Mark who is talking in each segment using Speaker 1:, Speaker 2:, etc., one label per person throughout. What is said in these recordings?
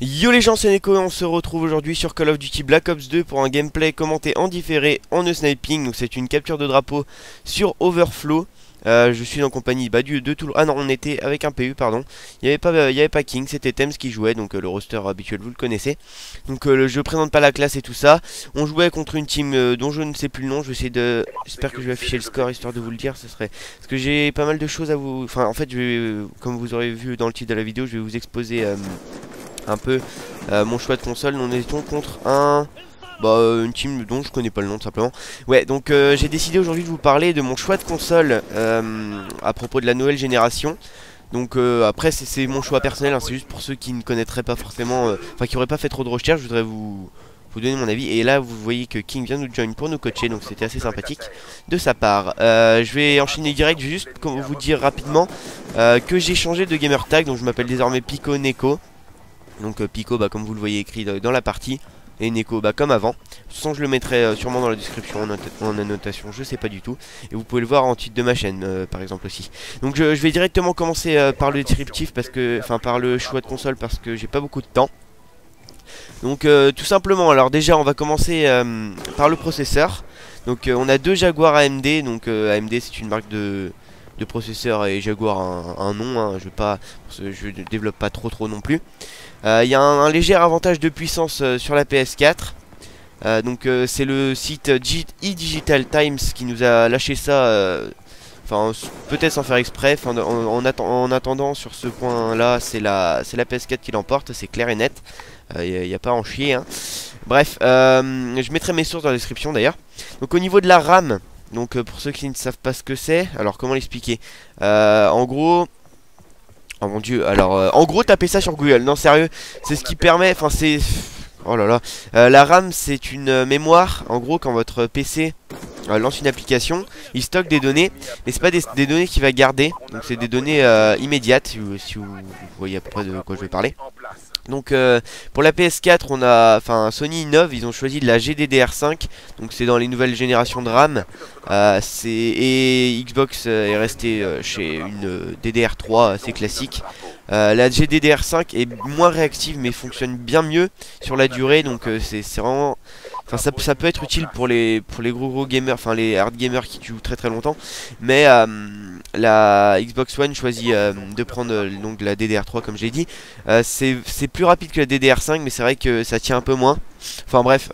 Speaker 1: Yo les gens, c'est Neko et on se retrouve aujourd'hui sur Call of Duty Black Ops 2 pour un gameplay commenté en différé en sniping. Donc c'est une capture de drapeau sur Overflow. Je suis en compagnie de tout le... Ah non, on était avec un PU, pardon. Il n'y avait pas King, c'était Thames qui jouait, donc le roster habituel, vous le connaissez. Donc je présente pas la classe et tout ça. On jouait contre une team dont je ne sais plus le nom. Je vais essayer de... J'espère que je vais afficher le score histoire de vous le dire. Ce serait... Parce que j'ai pas mal de choses à vous... Enfin, en fait, je vais... comme vous aurez vu dans le titre de la vidéo, je vais vous exposer... un peu mon choix de console. Nous étions contre une team dont je connais pas le nom tout simplement. Ouais, donc j'ai décidé aujourd'hui de vous parler de mon choix de console à propos de la nouvelle génération. Donc après c'est mon choix personnel, hein, c'est juste pour ceux qui ne connaîtraient pas forcément, enfin qui n'auraient pas fait trop de recherche. Je voudrais vous donner mon avis. Et là vous voyez que King vient nous join pour nous coacher, donc c'était assez sympathique de sa part. Je vais enchaîner direct, je vais juste vous dire rapidement que j'ai changé de gamer tag. Donc je m'appelle désormais Pico Neko. Donc Pico, comme vous le voyez écrit dans la partie, et Neko comme avant. De toute façon je le mettrai sûrement dans la description en annotation, je sais pas du tout. Et vous pouvez le voir en titre de ma chaîne par exemple aussi. Donc je vais directement commencer par le descriptif, parce que, enfin par le choix de console, parce que j'ai pas beaucoup de temps. Donc tout simplement, alors déjà on va commencer par le processeur. Donc on a deux Jaguar AMD, donc AMD c'est une marque de processeur, et Jaguar un nom, hein, je développe pas trop non plus. Il y a un léger avantage de puissance sur la PS4. Donc c'est le site eDigital Times qui nous a lâché ça, enfin peut-être sans faire exprès. En attendant, sur ce point là c'est la PS4 qui l'emporte, c'est clair et net. Il n'y a pas à en chier, hein. Bref, je mettrai mes sources dans la description d'ailleurs. Donc au niveau de la RAM, donc pour ceux qui ne savent pas ce que c'est, alors comment l'expliquer, en gros... Oh mon dieu, alors en gros tapez ça sur Google, non sérieux, c'est ce qui permet, enfin c'est... Oh là là, la RAM c'est une mémoire, en gros quand votre PC lance une application, il stocke des données, mais c'est pas des données qu'il va garder, donc c'est des données immédiates, si vous voyez à peu près de quoi je vais parler. Donc pour la PS4 on a, enfin Sony innove, ils ont choisi de la GDDR5, donc c'est dans les nouvelles générations de RAM, et Xbox est resté chez une DDR3 assez classique. La GDDR5 est moins réactive mais fonctionne bien mieux sur la durée, donc c'est vraiment... Enfin ça peut être utile pour les gros gamers, enfin les hard gamers qui jouent très longtemps. Mais la Xbox One choisit de prendre donc la DDR3 comme j'ai dit. C'est plus rapide que la DDR5, mais c'est vrai que ça tient un peu moins. Enfin bref,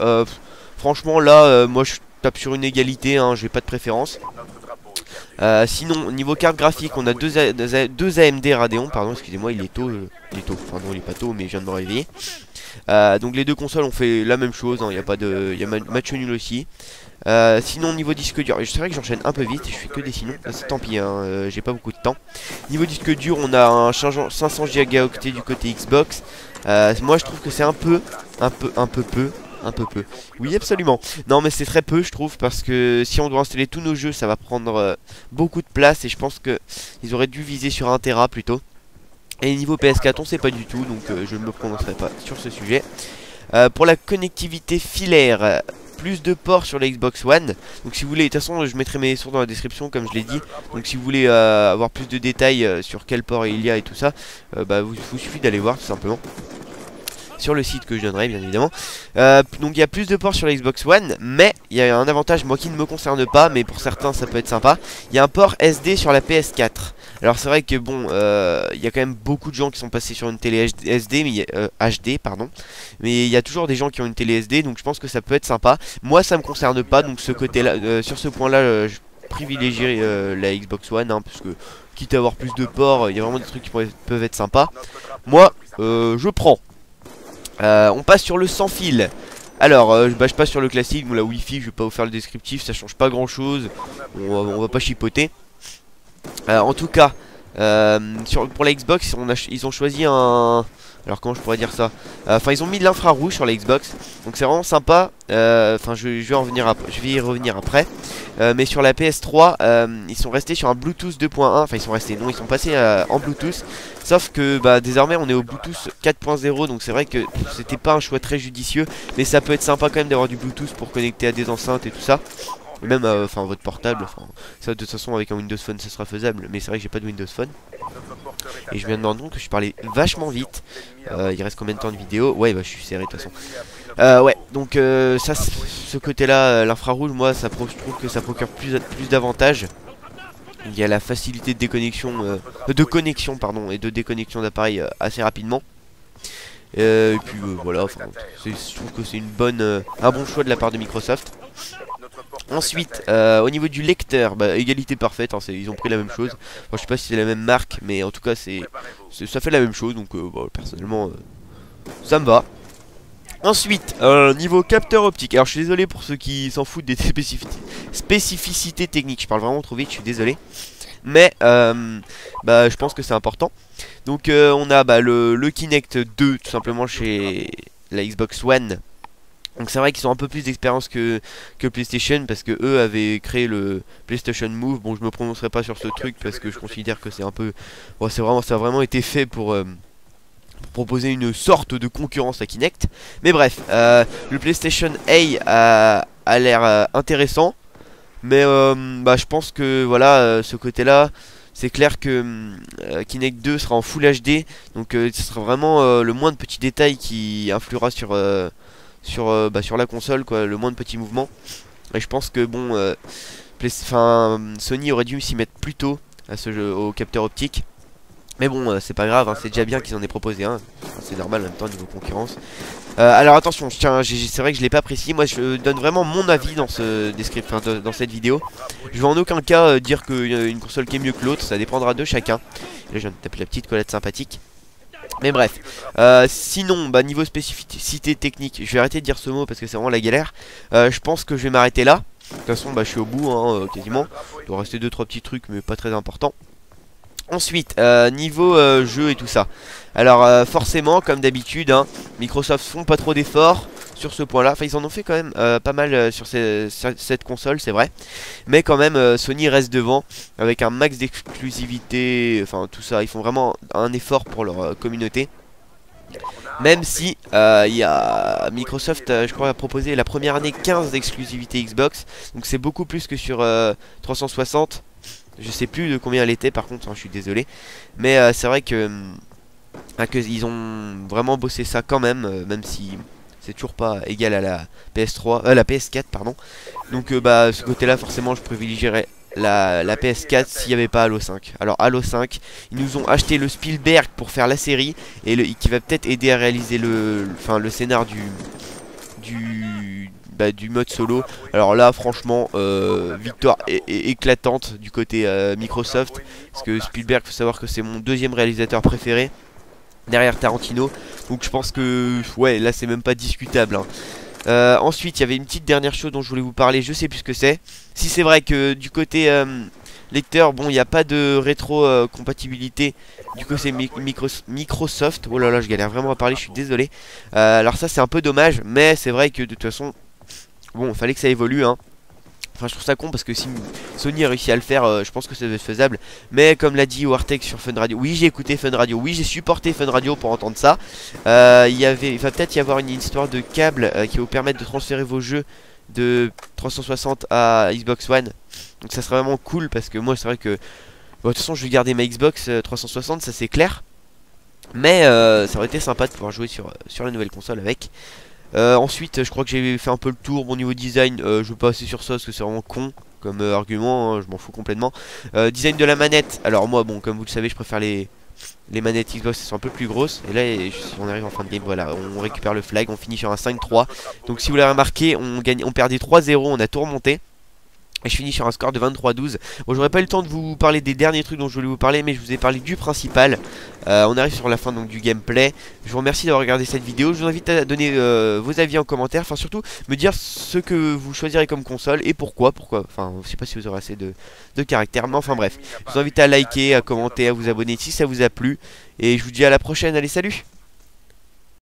Speaker 1: franchement là moi je tape sur une égalité, hein, j'ai pas de préférence. Sinon niveau carte graphique on a deux AMD Radeon, pardon excusez-moi, il est tôt, enfin non il est pas tôt mais je viens de me réveiller. Donc les deux consoles ont fait la même chose, hein, il y a match nul aussi. Sinon niveau disque dur, c'est vrai que j'enchaîne un peu vite, je fais que des sinon, tant pis, hein, j'ai pas beaucoup de temps. Niveau disque dur on a un 500 Go du côté Xbox. Moi je trouve que c'est un peu peu. Oui absolument. Non mais c'est très peu je trouve, parce que si on doit installer tous nos jeux ça va prendre beaucoup de place, et je pense que ils auraient dû viser sur 1 Tera plutôt. Et niveau PS4 on sait pas du tout, donc je ne me prononcerai pas sur ce sujet. Pour la connectivité filaire, plus de ports sur la Xbox One. Donc si vous voulez, de toute façon je mettrai mes sources dans la description comme je l'ai dit. Donc si vous voulez avoir plus de détails sur quel port il y a et tout ça, vous suffit d'aller voir tout simplement sur le site que je donnerai bien évidemment. Donc il y a plus de ports sur la Xbox One, mais il y a un avantage moi qui ne me concerne pas, mais pour certains ça peut être sympa. Il y a un port SD sur la PS4. Alors c'est vrai que bon, il y a quand même beaucoup de gens qui sont passés sur une télé SD, mais HD pardon. Mais il y a toujours des gens qui ont une télé SD, donc je pense que ça peut être sympa. Moi ça me concerne pas, donc ce côté-là, sur ce point-là, je privilégierai la Xbox One, hein, parce que quitte à avoir plus de ports, il y a vraiment des trucs qui peuvent être sympas. Moi, je prends. On passe sur le sans fil. Alors je passe sur le classique, bon, la Wi-Fi je vais pas vous faire le descriptif, ça change pas grand chose, on va pas chipoter. En tout cas pour la Xbox ils ont choisi un... Alors comment je pourrais dire ça, enfin ils ont mis de l'infrarouge sur la Xbox, donc c'est vraiment sympa. Enfin je vais y revenir après. Mais sur la PS3 ils sont restés sur un Bluetooth 2.1. Enfin ils sont restés, non ils sont passés en Bluetooth. Sauf que désormais on est au Bluetooth 4.0. Donc c'est vrai que c'était pas un choix très judicieux, mais ça peut être sympa quand même d'avoir du Bluetooth pour connecter à des enceintes et tout ça. même enfin votre portable, enfin ça de toute façon avec un Windows Phone ça sera faisable, mais c'est vrai que j'ai pas de Windows Phone. Et je viens de me rendre compte que je parlais vachement vite. Il reste combien de temps de vidéo? Ouais, bah je suis serré de toute façon. Ouais, donc ça, ce côté-là, l'infrarouge, moi, je trouve que ça procure plus d'avantages. Il y a la facilité de déconnexion, de connexion, pardon, et de déconnexion d'appareils assez rapidement. Et puis voilà, enfin, je trouve que c'est un bon choix de la part de Microsoft. Ensuite, au niveau du lecteur, bah, égalité parfaite, hein, ils ont pris la même chose. Enfin, je sais pas si c'est la même marque, mais en tout cas, ça fait la même chose, donc bah, personnellement, ça me va. Ensuite, niveau capteur optique. Alors je suis désolé pour ceux qui s'en foutent des spécificités techniques. Je parle vraiment trop vite, je suis désolé. Mais bah, je pense que c'est important. Donc on a bah, le Kinect 2 tout simplement chez la Xbox One. Donc c'est vrai qu'ils ont un peu plus d'expérience que PlayStation, parce que eux avaient créé le PlayStation Move. Bon, je me prononcerai pas sur ce truc parce que je considère que c'est un peu... Bon, ça a vraiment été fait pour proposer une sorte de concurrence à Kinect. Mais bref, le PlayStation a l'air intéressant. Mais bah, je pense que voilà, ce côté là, c'est clair que Kinect 2 sera en Full HD. Donc ce sera vraiment le moins de petits détails qui influera sur la console, quoi, le moins de petits mouvements. Et je pense que bon, Sony aurait dû s'y mettre plus tôt à ce jeu, au capteur optique. Mais bon, c'est pas grave, hein, c'est déjà bien qu'ils en aient proposé un. C'est normal en même temps niveau concurrence. Alors attention, c'est vrai que je l'ai pas précisé. Moi je donne vraiment mon avis dans dans cette vidéo. Je vais en aucun cas dire qu'une console qui est mieux que l'autre, ça dépendra de chacun. Et là je viens de taper la petite collette sympathique. Mais bref, sinon, bah, niveau spécificité technique, je vais arrêter de dire ce mot parce que c'est vraiment la galère. Je pense que je vais m'arrêter là. De toute façon, bah, je suis au bout, hein, quasiment. Il doit rester 2-3 petits trucs, mais pas très importants. Ensuite, niveau jeu et tout ça. Alors forcément, comme d'habitude, hein, Microsoft font pas trop d'efforts sur ce point là. Enfin ils en ont fait quand même pas mal sur cette console, c'est vrai. Mais quand même Sony reste devant avec un max d'exclusivité. Enfin tout ça, ils font vraiment un effort pour leur communauté. Même si il y a Microsoft, je crois, a proposé la première année 15 d'exclusivité Xbox. Donc c'est beaucoup plus que sur 360. Je sais plus de combien elle était par contre, hein, je suis désolé. Mais c'est vrai que ils ont vraiment bossé ça quand même, même si c'est toujours pas égal à la PS3, la PS4 pardon. Donc bah ce côté là forcément je privilégierais la PS4 s'il n'y avait pas Halo 5. Alors Halo 5, ils nous ont acheté le Spielberg pour faire la série et qui va peut-être aider à réaliser le scénar du mode solo. Alors là franchement victoire éclatante du côté Microsoft, parce que Spielberg, faut savoir que c'est mon deuxième réalisateur préféré derrière Tarantino, donc je pense que ouais là c'est même pas discutable, hein. Ensuite il y avait une petite dernière chose dont je voulais vous parler, je sais plus ce que c'est. Si c'est vrai que du côté lecteur, bon il n'y a pas de rétro compatibilité du côté Microsoft. Oh là là, je galère vraiment à parler, je suis désolé. Alors ça c'est un peu dommage, mais c'est vrai que de toute façon bon, il fallait que ça évolue, hein. Enfin, je trouve ça con parce que si Sony a réussi à le faire, je pense que ça devait être faisable. Mais comme l'a dit Wartech sur Fun Radio, oui, j'ai écouté Fun Radio, oui, j'ai supporté Fun Radio pour entendre ça. Il va peut-être y avoir une histoire de câble qui va vous permettre de transférer vos jeux de 360 à Xbox One. Donc ça serait vraiment cool parce que moi, c'est vrai que bon, de toute façon, je vais garder ma Xbox 360, ça c'est clair. Mais ça aurait été sympa de pouvoir jouer sur la nouvelle console avec. Ensuite je crois que j'ai fait un peu le tour. Bon niveau design je veux pas passer sur ça parce que c'est vraiment con comme argument, hein, je m'en fous complètement. Design de la manette, alors moi bon comme vous le savez je préfère les manettes Xbox, elles sont un peu plus grosses. Et là si on arrive en fin de game, voilà, on récupère le flag, on finit sur un 5-3. Donc si vous l'avez remarqué, on perdait 3-0, on a tout remonté. Et je finis sur un score de 23-12. Bon, j'aurais pas eu le temps de vous parler des derniers trucs dont je voulais vous parler, mais je vous ai parlé du principal. On arrive sur la fin donc du gameplay. Je vous remercie d'avoir regardé cette vidéo. Je vous invite à donner vos avis en commentaire. Enfin surtout me dire ce que vous choisirez comme console et pourquoi. Enfin je sais pas si vous aurez assez de caractère, mais enfin bref. Je vous invite à liker, à commenter, à vous abonner si ça vous a plu. Et je vous dis à la prochaine. Allez, salut!